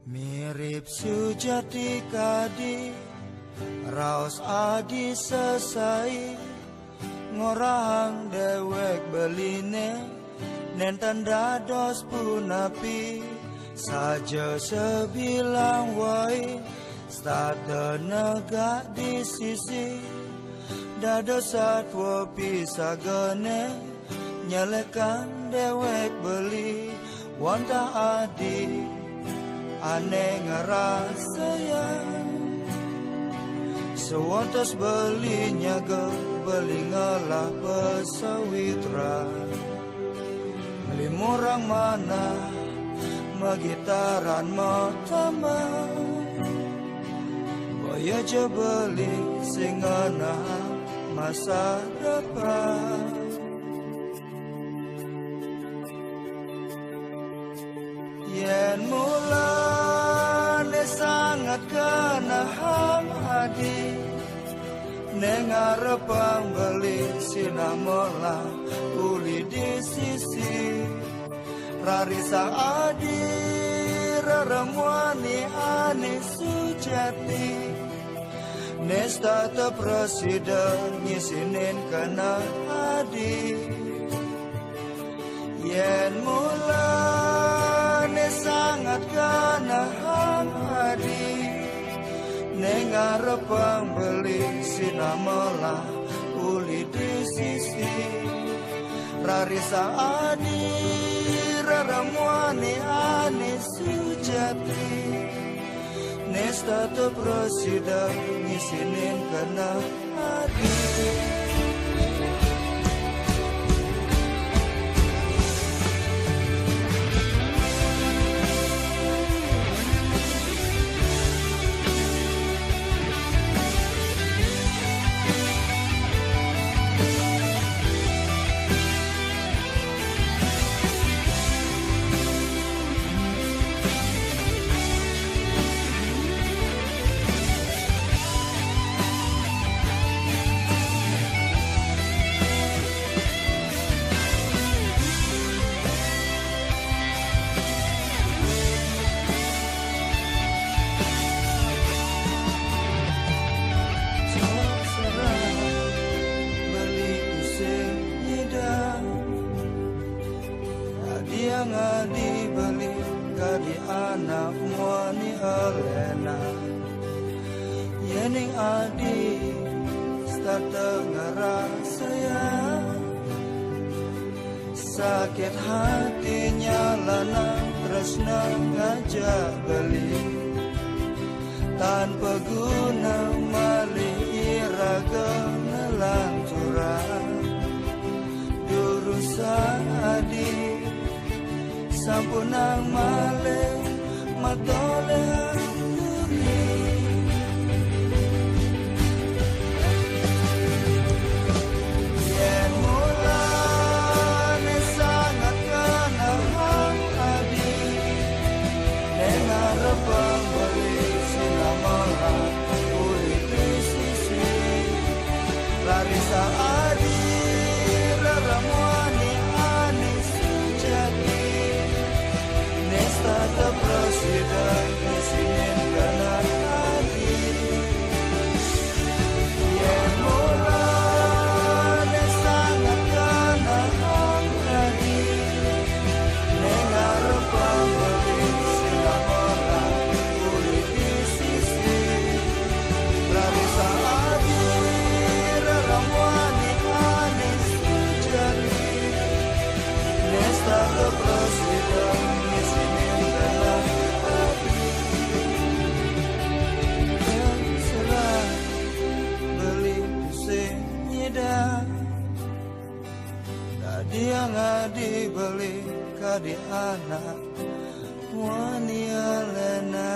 Mirip sujati kadi raos adi sesai ngorang dewek beline nenten dados punapi saja sebilang wai stada negak di sisi dados satwa pisagane nyelekan dewek beli wanta adi aneh ngerasa ya sewantas belinya ke beli ngalah pesawitra limurang mana magitaran matama boya aja beli singana masa depan yen mulane sangat kenaham hadi nengarepang beli sinamola uli di sisi rarisa adi raramwani ani sujati nesta te presiden ngisinin kena hadi yen mulane sangat kenaham hadi nengarepang beli sinamola uli di sisi rarisa adi raramwani ani sujati nesta te presiden ngisinin kena hadi yang dibeli kadi anak muani Helena yening adi start ngerasa ya sakit hatinya lana tresna ngajak beli tanpa guna mali iraga nelanturan durusan adi sampunang male matole duri yen mulane sangat kenaham adi nengarepang beli sinamola uli di sisi larisa adi raramwani ani sujati nesta te presiden ngisinin kena hadi yen mulane sangat kenaham hadi nengarepang beli sinamola uli di sisi larisa adi raramwani ani sujati nesta te presiden ngisinin kena hadi yang serah beli pusing nyedang tadi yang dibeli kadi anak wani Helena